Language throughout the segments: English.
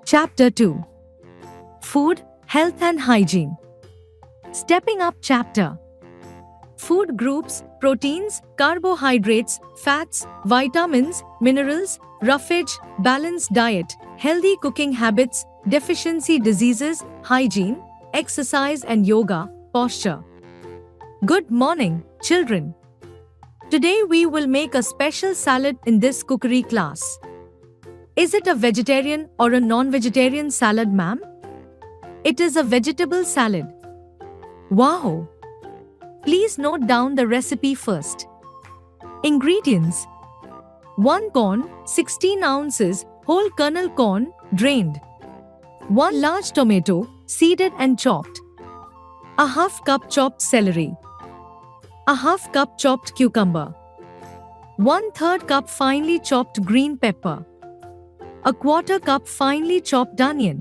Chapter 2: Food, Health and Hygiene. Stepping up chapter. Food groups: proteins, carbohydrates, fats, vitamins, minerals, roughage, balanced diet, healthy cooking habits, deficiency diseases, hygiene, exercise and yoga, posture. Good morning, children. Today we will make a special salad in this cookery class. Is it a vegetarian or a non-vegetarian salad, ma'am? It is a vegetable salad. Wow! Please note down the recipe first. Ingredients: 1 corn, 16 ounces, whole kernel corn, drained. 1 large tomato, seeded and chopped. A half cup chopped celery. A half cup chopped cucumber. 1/3 cup finely chopped green pepper. A quarter cup finely chopped onion.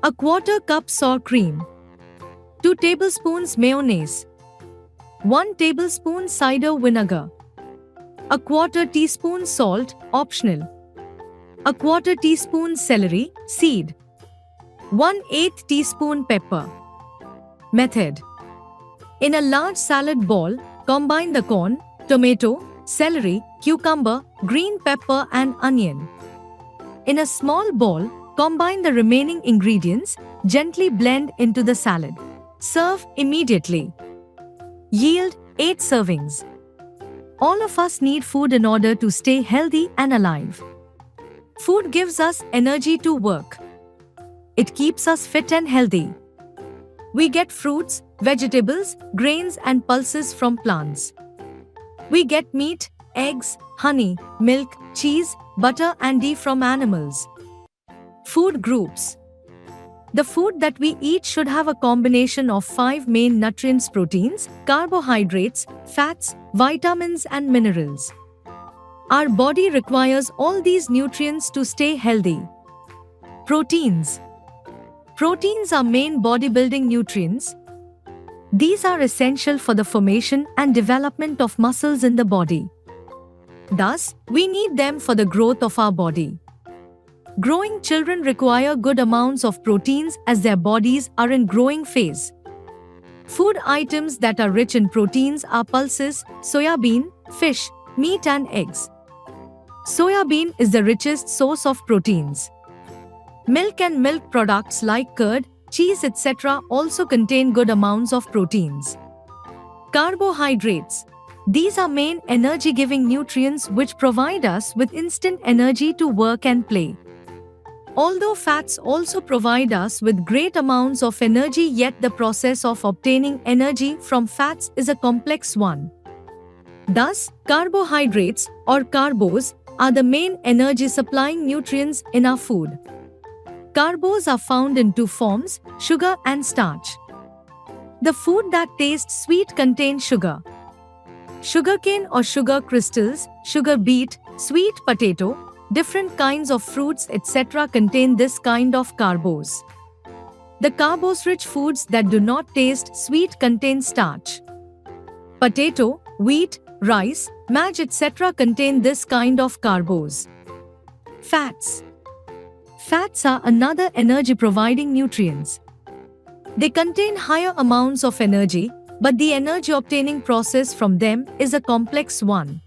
A quarter cup sour cream. 2 tablespoons mayonnaise. 1 tablespoon cider vinegar. A quarter teaspoon salt, optional. A quarter teaspoon celery, seed. 1/8 teaspoon pepper. Method: in a large salad bowl, combine the corn, tomato, celery, cucumber, green pepper and onion. In a small bowl, combine the remaining ingredients, gently blend into the salad. Serve immediately. Yield 8 servings. All of us need food in order to stay healthy and alive. Food gives us energy to work. It keeps us fit and healthy. We get fruits, vegetables, grains and pulses from plants. We get meat, eggs, honey, milk, cheese, butter and ghee from animals. Food groups. The food that we eat should have a combination of 5 main nutrients: proteins, carbohydrates, fats, vitamins and minerals. Our body requires all these nutrients to stay healthy. Proteins. Proteins are main bodybuilding nutrients. These are essential for the formation and development of muscles in the body. Thus, we need them for the growth of our body. Growing children require good amounts of proteins as their bodies are in growing phase. Food items that are rich in proteins are pulses, soya bean, fish, meat and eggs. Soya bean is the richest source of proteins. Milk and milk products like curd, cheese etc. also contain good amounts of proteins. Carbohydrates. These are main energy-giving nutrients which provide us with instant energy to work and play. Although fats also provide us with great amounts of energy, yet the process of obtaining energy from fats is a complex one. Thus, carbohydrates or carbos are the main energy-supplying nutrients in our food. Carbos are found in 2 forms: sugar and starch. The food that tastes sweet contains sugar. Sugarcane or sugar crystals, sugar beet, sweet potato, different kinds of fruits etc. contain this kind of carbos. The carbose-rich foods that do not taste sweet contain starch. Potato, wheat, rice, maize etc. contain this kind of carbos. Fats. Fats are another energy-providing nutrients. They contain higher amounts of energy, but the energy-obtaining process from them is a complex one.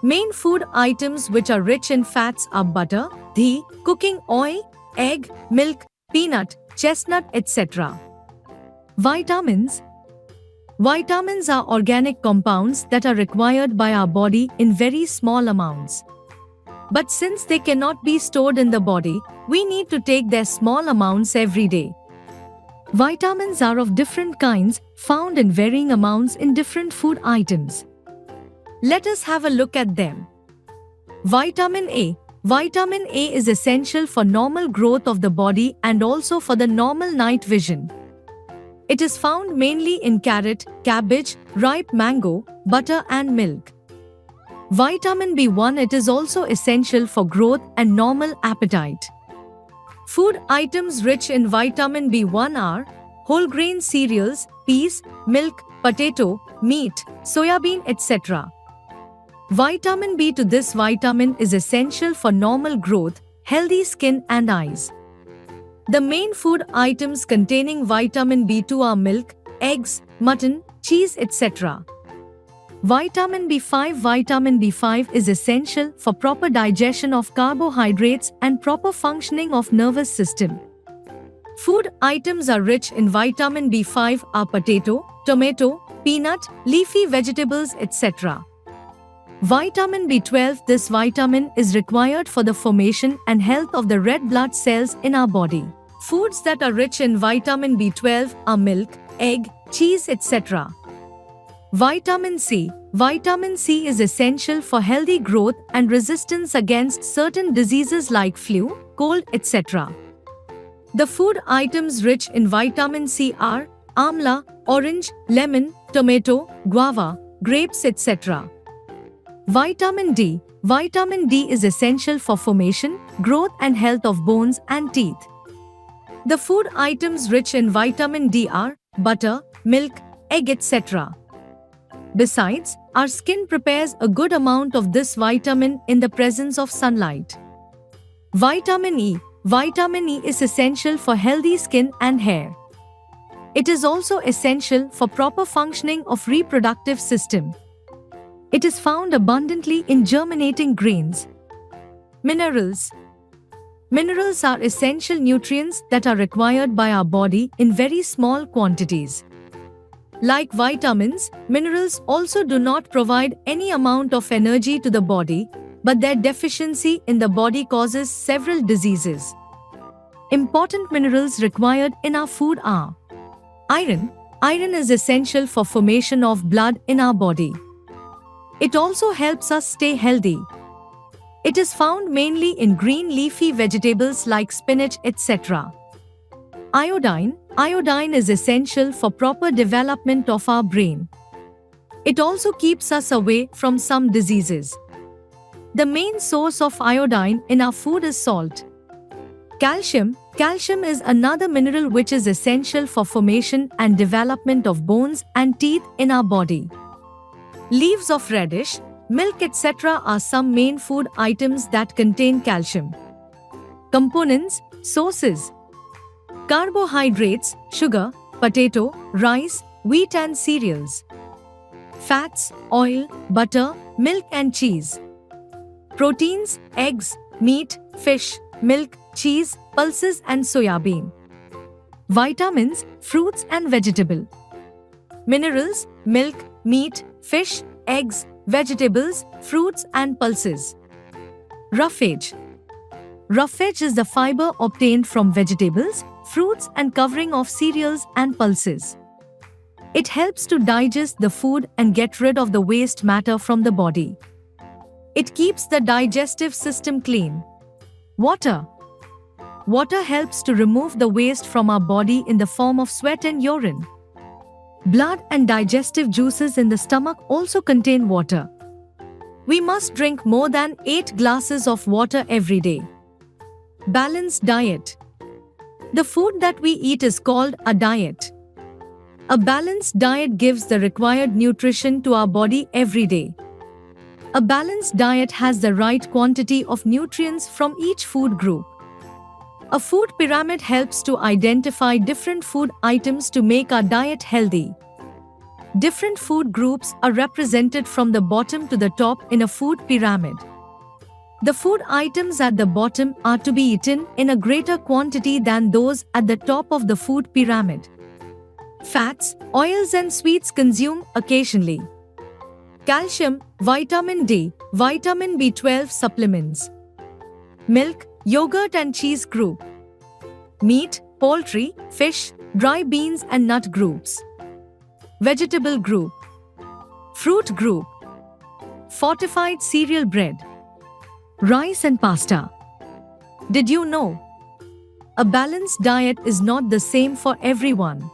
Main food items which are rich in fats are butter, ghee, cooking oil, egg, milk, peanut, chestnut etc. Vitamins. Vitamins are organic compounds that are required by our body in very small amounts. But since they cannot be stored in the body, we need to take their small amounts every day. Vitamins are of different kinds, found in varying amounts in different food items. Let us have a look at them. Vitamin A. Vitamin A is essential for normal growth of the body and also for the normal night vision. It is found mainly in carrot, cabbage, ripe mango, butter and milk. Vitamin B1. It is also essential for growth and normal appetite. Food items rich in vitamin B1 are whole grain cereals, peas, milk, potato, meat, soya bean etc. Vitamin B. This vitamin is essential for normal growth, healthy skin and eyes. The main food items containing vitamin B2 are milk, eggs, mutton, cheese, etc. Vitamin B5. Vitamin B5 is essential for proper digestion of carbohydrates and proper functioning of nervous system. Food items are rich in vitamin B5 are potato, tomato, peanut, leafy vegetables, etc. Vitamin B12. This vitamin is required for the formation and health of the red blood cells in our body. Foods that are rich in vitamin B12 are milk, egg, cheese, etc. Vitamin C. Vitamin C is essential for healthy growth and resistance against certain diseases like flu, cold, etc. The food items rich in vitamin C are amla, orange, lemon, tomato, guava, grapes, etc. Vitamin D. Vitamin D is essential for formation, growth and health of bones and teeth. The food items rich in vitamin D are butter, milk, egg, etc. Besides, our skin prepares a good amount of this vitamin in the presence of sunlight. Vitamin E. Vitamin E is essential for healthy skin and hair. It is also essential for proper functioning of reproductive system. It is found abundantly in germinating grains. Minerals. Minerals are essential nutrients that are required by our body in very small quantities. Like vitamins, minerals also do not provide any amount of energy to the body, but their deficiency in the body causes several diseases. Important minerals required in our food are iron. Iron is essential for formation of blood in our body. It also helps us stay healthy. It is found mainly in green leafy vegetables like spinach, etc. Iodine. Iodine is essential for proper development of our brain. It also keeps us away from some diseases. The main source of iodine in our food is salt. Calcium. Calcium is another mineral which is essential for formation and development of bones and teeth in our body. Leaves of radish, milk, etc. are some main food items that contain calcium. Components, sources: carbohydrates, sugar, potato, rice, wheat and cereals. Fats, oil, butter, milk and cheese. Proteins, eggs, meat, fish, milk, cheese, pulses and soya bean. Vitamins, fruits and vegetable. Minerals, milk, meat, fish, eggs, vegetables, fruits and pulses. Roughage. Roughage is the fiber obtained from vegetables, fruits and covering of cereals and pulses. It helps to digest the food and get rid of the waste matter from the body. It keeps the digestive system clean. Water. Water helps to remove the waste from our body in the form of sweat and urine. Blood and digestive juices in the stomach also contain water. We must drink more than 8 glasses of water every day. Balanced diet. The food that we eat is called a diet. A balanced diet gives the required nutrition to our body every day. A balanced diet has the right quantity of nutrients from each food group. A food pyramid helps to identify different food items to make our diet healthy. Different food groups are represented from the bottom to the top in a food pyramid. The food items at the bottom are to be eaten in a greater quantity than those at the top of the food pyramid. Fats, oils and sweets consumed occasionally. Calcium, vitamin D, vitamin B12 supplements. Milk, yogurt and cheese group. Meat, poultry, fish, dry beans and nut groups. Vegetable group. Fruit group. Fortified cereal bread. Rice and pasta. Did you know? A balanced diet is not the same for everyone.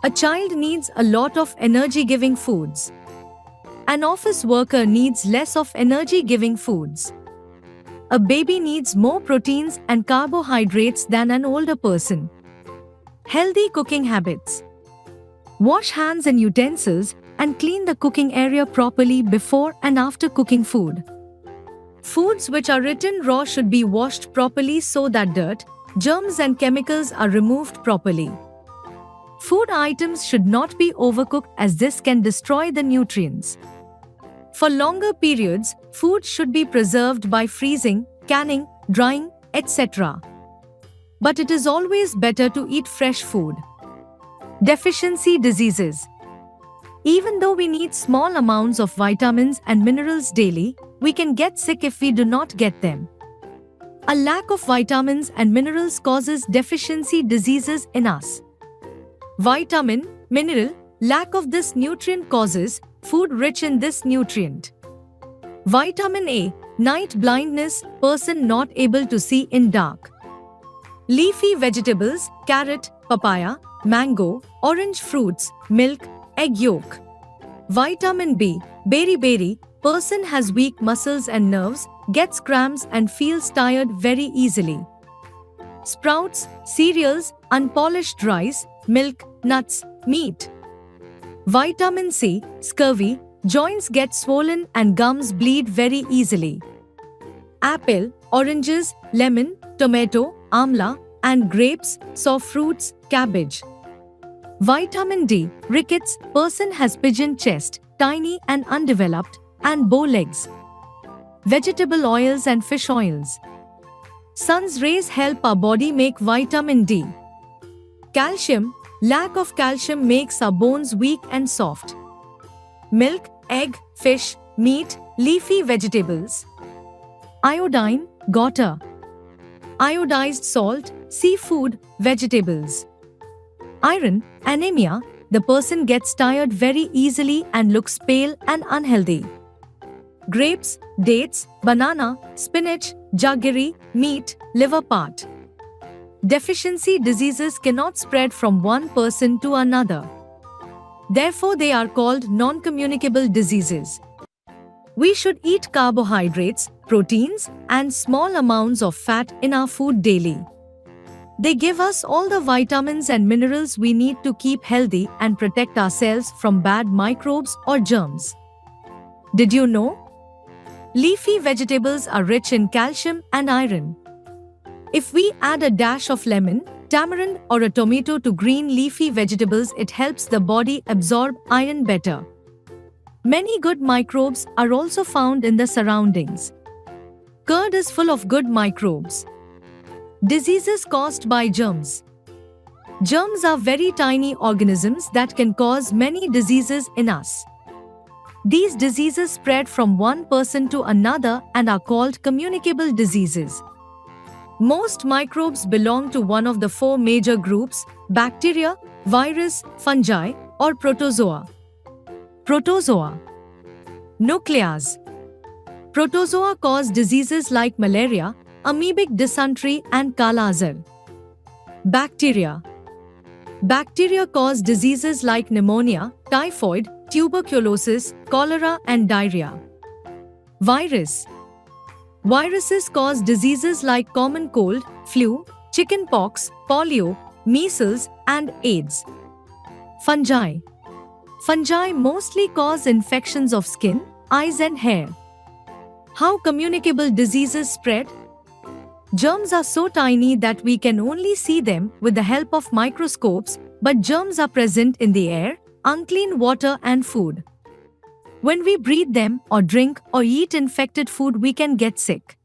A child needs a lot of energy-giving foods. An office worker needs less of energy-giving foods. A baby needs more proteins and carbohydrates than an older person. Healthy cooking habits. Wash hands and utensils and clean the cooking area properly before and after cooking food. Foods which are written raw should be washed properly so that dirt, germs and chemicals are removed properly. Food items should not be overcooked as this can destroy the nutrients. For longer periods, food should be preserved by freezing, canning, drying, etc. But it is always better to eat fresh food. Deficiency diseases. Even though we need small amounts of vitamins and minerals daily, we can get sick if we do not get them. A lack of vitamins and minerals causes deficiency diseases in us. Vitamin, mineral, lack of this nutrient causes food rich in this nutrient. Vitamin A, night blindness, person not able to see in dark. Leafy vegetables, carrot, papaya, mango, orange fruits, milk, egg yolk. Vitamin B, berry, person has weak muscles and nerves, gets cramps and feels tired very easily. Sprouts, cereals, unpolished rice, milk, nuts, meat. Vitamin C, scurvy, joints get swollen and gums bleed very easily. Apple, oranges, lemon, tomato, amla, and grapes, saw fruits, cabbage. Vitamin D, rickets, person has pigeon chest, tiny and undeveloped, and bow legs. Vegetable oils and fish oils. Sun's rays help our body make vitamin D. Calcium, lack of calcium makes our bones weak and soft. Milk, egg, fish, meat, leafy vegetables. Iodine, water. Iodized salt, seafood, vegetables. Iron, anemia, the person gets tired very easily and looks pale and unhealthy. Grapes, dates, banana, spinach, jaggery, meat, liver part. Deficiency diseases cannot spread from one person to another. Therefore, they are called non-communicable diseases. We should eat carbohydrates, proteins, and small amounts of fat in our food daily. They give us all the vitamins and minerals we need to keep healthy and protect ourselves from bad microbes or germs. Did you know? Leafy vegetables are rich in calcium and iron. If we add a dash of lemon, tamarind, or a tomato to green leafy vegetables, it helps the body absorb iron better. Many good microbes are also found in the surroundings. Curd is full of good microbes. Diseases caused by germs. Germs are very tiny organisms that can cause many diseases in us. These diseases spread from one person to another and are called communicable diseases. Most microbes belong to one of the four major groups: bacteria, virus, fungi, or protozoa. Protozoa. Nucleus. Protozoa cause diseases like malaria, amoebic dysentery, and Kala Azar. Bacteria. Bacteria cause diseases like pneumonia, typhoid, tuberculosis, cholera, and diarrhea. Virus. Viruses cause diseases like common cold, flu, chickenpox, polio, measles, and AIDS. Fungi. Fungi mostly cause infections of skin, eyes, and hair. How communicable diseases spread? Germs are so tiny that we can only see them with the help of microscopes, but germs are present in the air, unclean water, and food. When we breathe them or drink or eat infected food, we can get sick.